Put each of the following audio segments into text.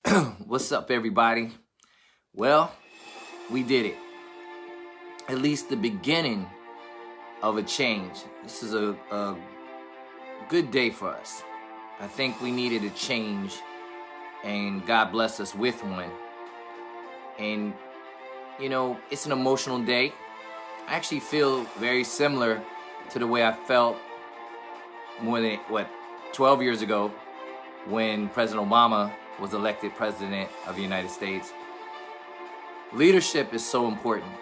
What's up, everybody? Well, we did it. At least the beginning of a change. This is a good day for us. I think we needed a change, and God blessed us with one. And, you know, it's an emotional day. I actually feel very similar to the way I felt more than, 12 years ago when President Obama was elected president of the United States. Leadership is so important.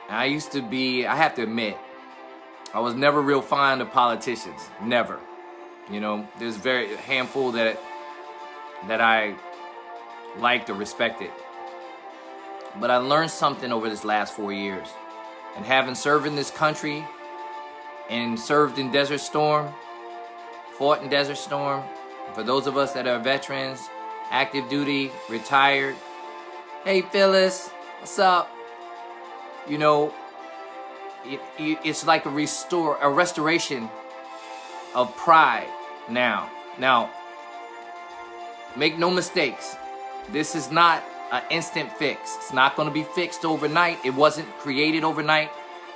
And I have to admit, I was never real fond of politicians, never. You know, there's a handful that I liked or respected. But I learned something over this last 4 years. And having served in this country and served in Desert Storm, fought in Desert Storm, for those of us that are veterans, active duty, retired, hey Phyllis, what's up? You know, it's like a restoration of pride now. Now, make no mistakes, this is not an instant fix. It's not going to be fixed overnight. It wasn't created overnight,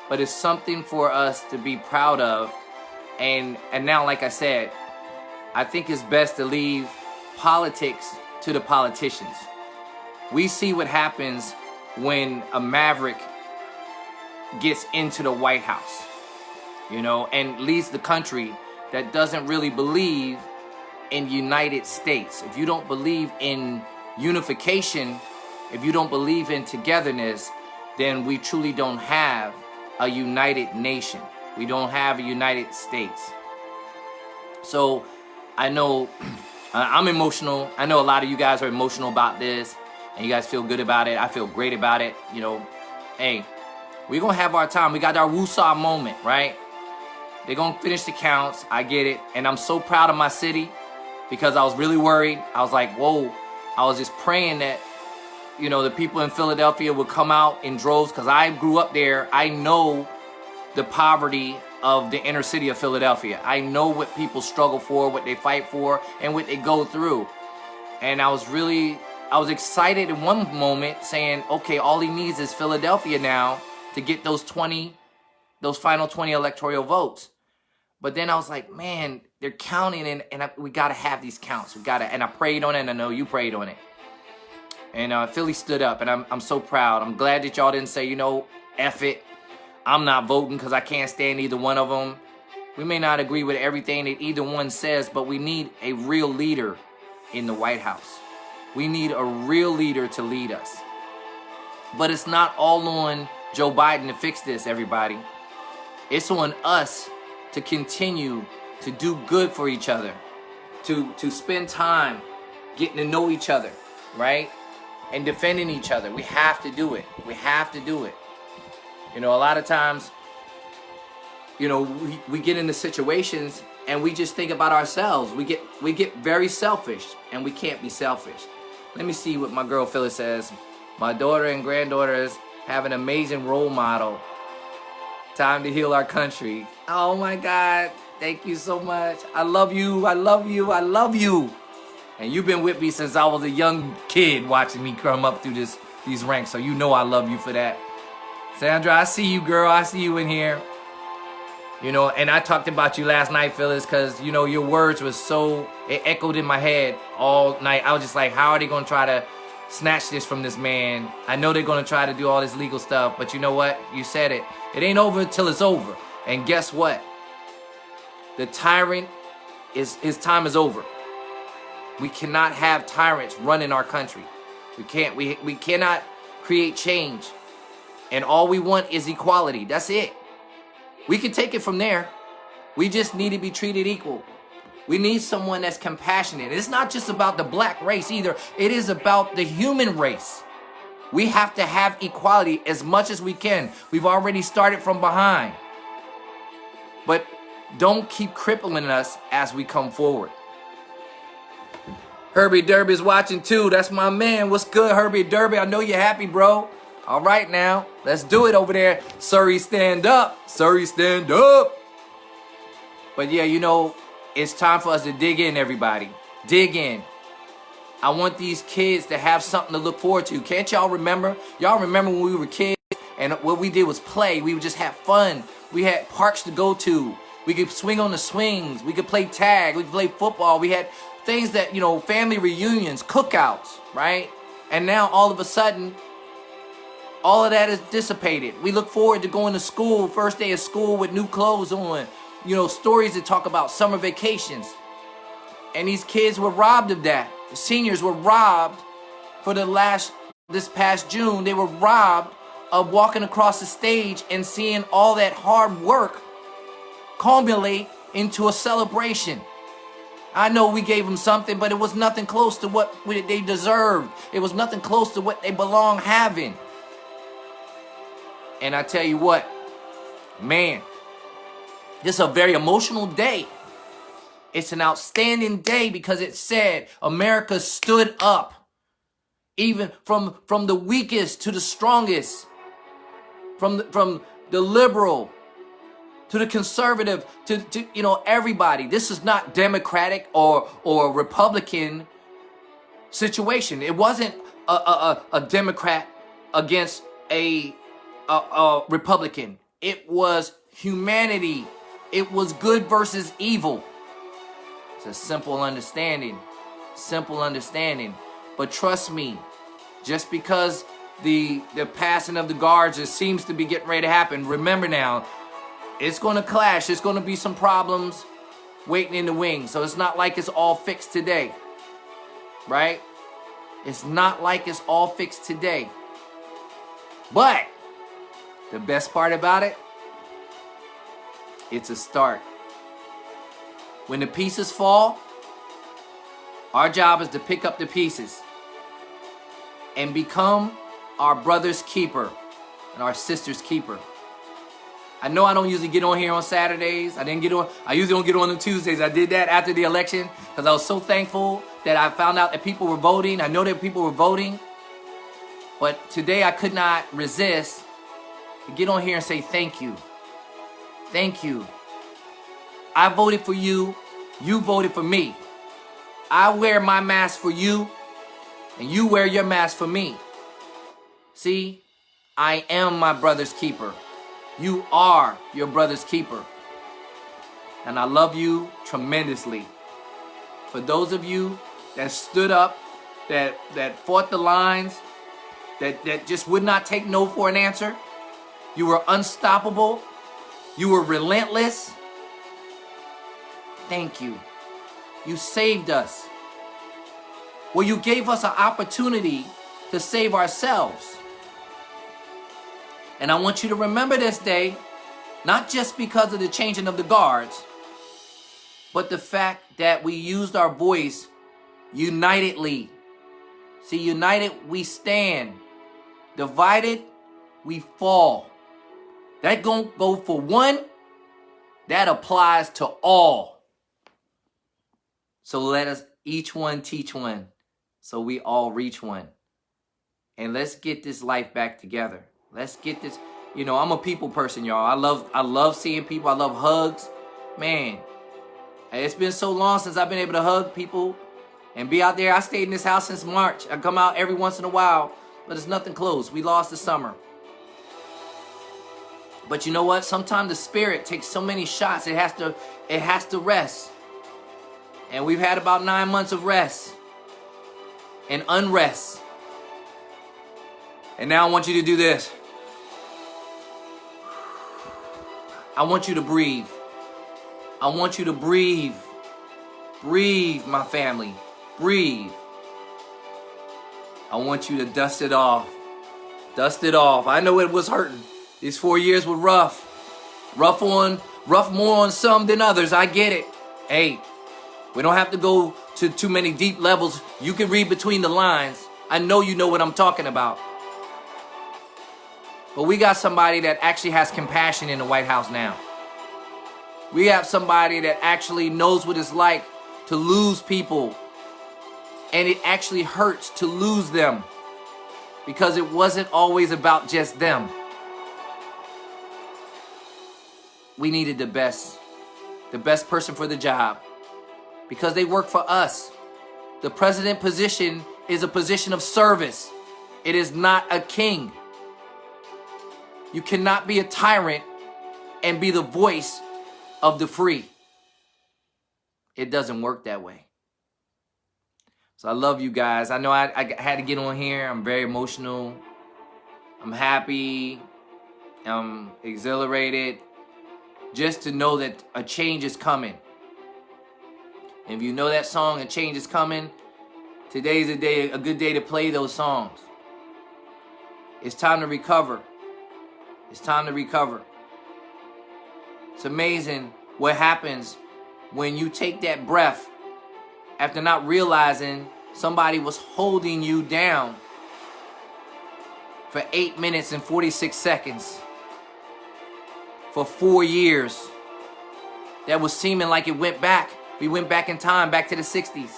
but it's something for us to be proud of. And now, like I said, I think it's best to leave politics to the politicians. We see what happens when a maverick gets into the White House, you know, and leads the country that doesn't really believe in United States. If you don't believe in unification, if you don't believe in togetherness, then we truly don't have a united nation. We don't have a United States. So I know I'm emotional. I know a lot of you guys are emotional about this, and you guys feel good about it. I feel great about it. You know, hey, we're going to have our time. We got our woosah moment, right? They're going to finish the counts. I get it. And I'm so proud of my city because I was really worried. I was like, whoa. I was just praying that, you know, the people in Philadelphia would come out in droves because I grew up there. I know the poverty of the inner city of Philadelphia. I know what people struggle for, what they fight for, and what they go through. And I was excited in one moment saying, okay, all he needs is Philadelphia now to get those final 20 electoral votes. But then I was like, man, they're counting, and we got to have these counts. And I prayed on it, and I know you prayed on it. And Philly stood up, and I'm so proud. I'm glad that y'all didn't say, you know, F it. I'm not voting because I can't stand either one of them. We may not agree with everything that either one says, but we need a real leader in the White House. We need a real leader to lead us. But it's not all on Joe Biden to fix this, everybody. It's on us to continue to do good for each other, to spend time getting to know each other, right? And defending each other. We have to do it. We have to do it. You know, a lot of times, you know, we get into situations and we just think about ourselves. We get very selfish, and we can't be selfish. Let me see what my girl Phyllis says. My daughter and granddaughters have an amazing role model. Time to heal our country. Oh my God. Thank you so much. I love you. I love you. I love you. And you've been with me since I was a young kid watching me come up through these ranks. So you know I love you for that. Sandra, I see you, girl. I see you in here. You know, and I talked about you last night, Phyllis, because, you know, your words was it echoed in my head all night. I was just like, how are they going to try to snatch this from this man? I know they're going to try to do all this legal stuff, but you know what? You said it. It ain't over till it's over. And guess what? The tyrant, his time is over. We cannot have tyrants running our country. We can't. We cannot create change. And all we want is equality. That's it. We can take it from there. We just need to be treated equal. We need someone that's compassionate. It's not just about the black race either. It is about the human race. We have to have equality as much as we can. We've already started from behind. But don't keep crippling us as we come forward. Herbie Derby's watching too. That's my man. What's good, Herbie Derby? I know you're happy, bro. All right now, let's do it over there. Surrey, stand up. Surrey, stand up. But yeah, you know, it's time for us to dig in, everybody. Dig in. I want these kids to have something to look forward to. Can't y'all remember? Y'all remember when we were kids and what we did was play. We would just have fun. We had parks to go to. We could swing on the swings. We could play tag. We could play football. We had things that, you know, family reunions, cookouts, right? And now all of a sudden, all of that is dissipated. We look forward to going to school, first day of school with new clothes on. You know, stories that talk about summer vacations. And these kids were robbed of that. The seniors were robbed for this past June. They were robbed of walking across the stage and seeing all that hard work culminate into a celebration. I know we gave them something, but it was nothing close to what they deserved. It was nothing close to what they belong having. And I tell you what, man, this is a very emotional day. It's an outstanding day because it said America stood up, even from the weakest to the strongest, from the liberal to the conservative, to you know, everybody. This is not Democratic or Republican situation. It wasn't a Democrat against a Republican. It was humanity. It was good versus evil. It's a simple understanding. Simple understanding. But trust me, just because the passing of the guards seems to be getting ready to happen, remember now, it's going to clash. There's going to be some problems waiting in the wings. So it's not like it's all fixed today. Right? It's not like it's all fixed today. But the best part about it, it's a start. When the pieces fall, our job is to pick up the pieces and become our brother's keeper and our sister's keeper. I know I don't usually get on here on Saturdays. I usually don't get on Tuesdays. I did that after the election because I was so thankful that I found out that people were voting. I know that people were voting. But today I could not resist to get on here and say thank you. Thank you. I voted for you. You voted for me. I wear my mask for you, and you wear your mask for me. See, I am my brother's keeper. You are your brother's keeper. And I love you tremendously. For those of you that stood up, that fought the lines, that just would not take no for an answer, you were unstoppable. You were relentless. Thank you. You saved us. Well, you gave us an opportunity to save ourselves. And I want you to remember this day, not just because of the changing of the guards, but the fact that we used our voice unitedly. See, united we stand. Divided we fall. That don't go for one. That applies to all. So let us each one teach one, so we all reach one. And let's get this life back together. Let's get this. You know, I'm a people person, y'all. I love seeing people. I love hugs. Man, it's been so long since I've been able to hug people and be out there. I stayed in this house since March. I come out every once in a while, but it's nothing close. We lost the summer. But you know what? Sometimes the spirit takes so many shots. It has to rest. And we've had about 9 months of rest and unrest. And now I want you to do this. I want you to breathe. I want you to breathe. Breathe, my family. Breathe. I want you to dust it off. Dust it off. I know it was hurting. These 4 years were rough. Rough more on some than others. I get it. Hey, we don't have to go to too many deep levels. You can read between the lines. I know you know what I'm talking about. But we got somebody that actually has compassion in the White House now. We have somebody that actually knows what it's like to lose people. And it actually hurts to lose them. Because it wasn't always about just them. We needed the best person for the job. Because they work for us. The president position is a position of service. It is not a king. You cannot be a tyrant and be the voice of the free. It doesn't work that way. So I love you guys. I know I had to get on here. I'm very emotional. I'm happy. I'm exhilarated. Just to know that a change is coming. And if you know that song, A Change is Coming, today's a good day to play those songs. It's time to recover. It's time to recover. It's amazing what happens when you take that breath after not realizing somebody was holding you down for 8 minutes and 46 seconds for 4 years. That was seeming like it went back. We went back in time, back to the 60s.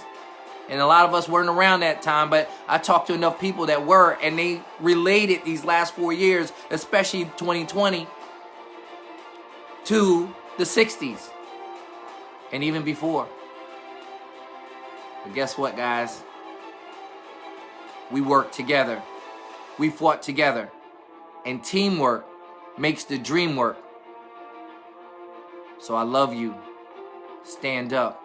And a lot of us weren't around that time, but I talked to enough people that were, and they related these last 4 years, especially 2020, to the 60s and even before. But guess what, guys? We worked together. We fought together. And teamwork makes the dream work. So I love you. Stand up.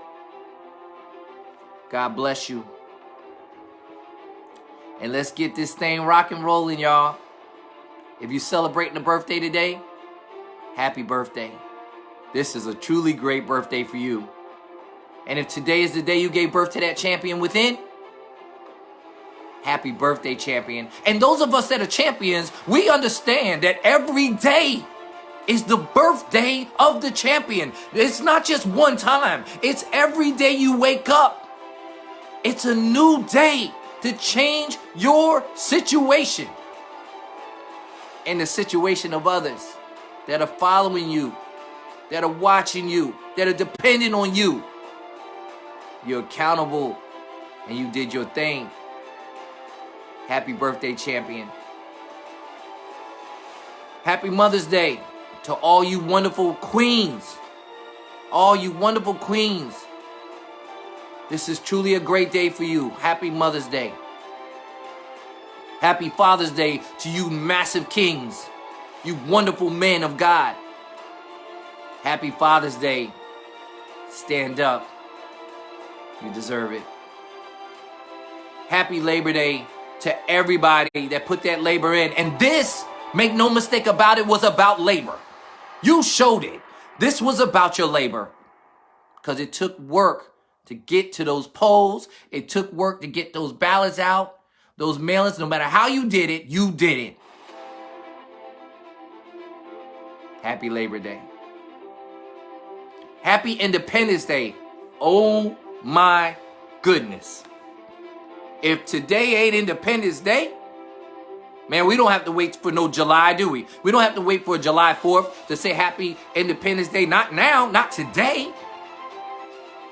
God bless you. And let's get this thing rock and rolling, y'all. If you're celebrating a birthday today, happy birthday. This is a truly great birthday for you. And if today is the day you gave birth to that champion within, happy birthday, champion. And those of us that are champions, we understand that every day is the birthday of the champion. It's not just one time. It's every day you wake up. It's a new day to change your situation and the situation of others that are following you, that are watching you, that are dependent on you. You're accountable and you did your thing. Happy birthday, champion. Happy Mother's Day to all you wonderful queens. All you wonderful queens. This is truly a great day for you. Happy Mother's Day. Happy Father's Day to you massive kings. You wonderful men of God. Happy Father's Day. Stand up. You deserve it. Happy Labor Day to everybody that put that labor in. And this, make no mistake about it, was about labor. You showed it. This was about your labor. Because it took work to get to those polls. It took work to get those ballots out. Those mailings, no matter how you did it, you did it. Happy Labor Day. Happy Independence Day. Oh my goodness. If today ain't Independence Day, man, we don't have to wait for no July, do we? We don't have to wait for July 4th to say Happy Independence Day. Not now, not today.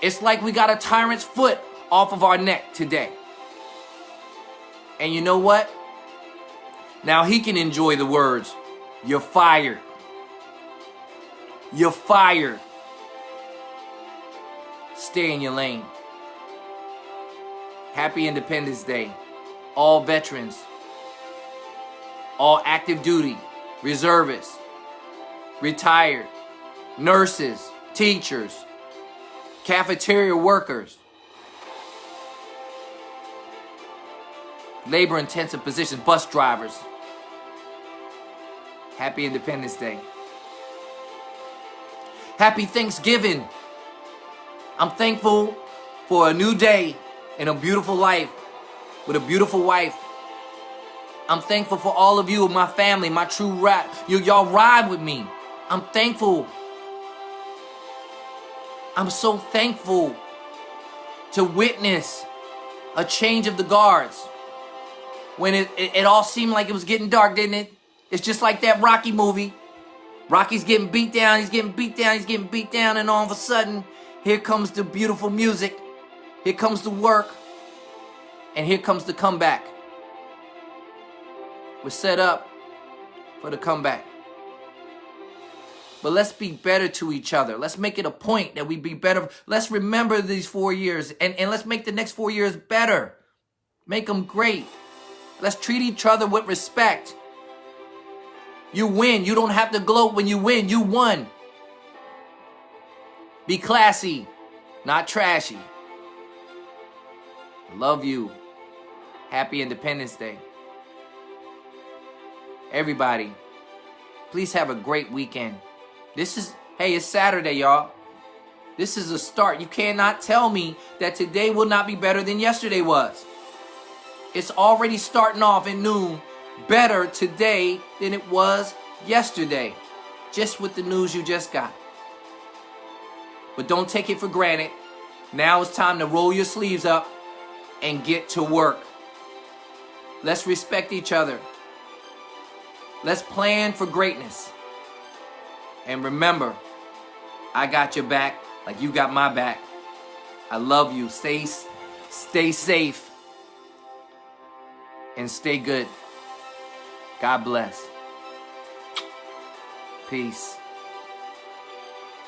It's like we got a tyrant's foot off of our neck today. And you know what? Now he can enjoy the words, you're fired. You're fired. Stay in your lane. Happy Independence Day. All veterans, all active duty, reservists, retired, nurses, teachers, cafeteria workers, labor-intensive positions, bus drivers. Happy Independence Day. Happy Thanksgiving. I'm thankful for a new day and a beautiful life with a beautiful wife. I'm thankful for all of you, my family, my true rap. Y'all ride with me. I'm thankful. I'm so thankful to witness a change of the guards. When it all seemed like it was getting dark, didn't it? It's just like that Rocky movie. Rocky's getting beat down, he's getting beat down, he's getting beat down, and all of a sudden, here comes the beautiful music. Here comes the work. And here comes the comeback. We're set up for the comeback. but let's be better to each other. Let's make it a point that we be better. Let's remember these 4 years, and let's make the next 4 years better. Make them great. Let's treat each other with respect. You win. You don't have to gloat when you win. You won. Be classy, not trashy. Love you. Happy Independence Day. Everybody, please have a great weekend. Hey, it's Saturday, y'all. This is a start. You cannot tell me that today will not be better than yesterday was. It's already starting off at noon better today than it was yesterday, just with the news you just got. But don't take it for granted. Now it's time to roll your sleeves up and get to work. Let's respect each other. Let's plan for greatness. And remember, I got your back like you got my back. I love you. Stay safe. And stay good. God bless. Peace.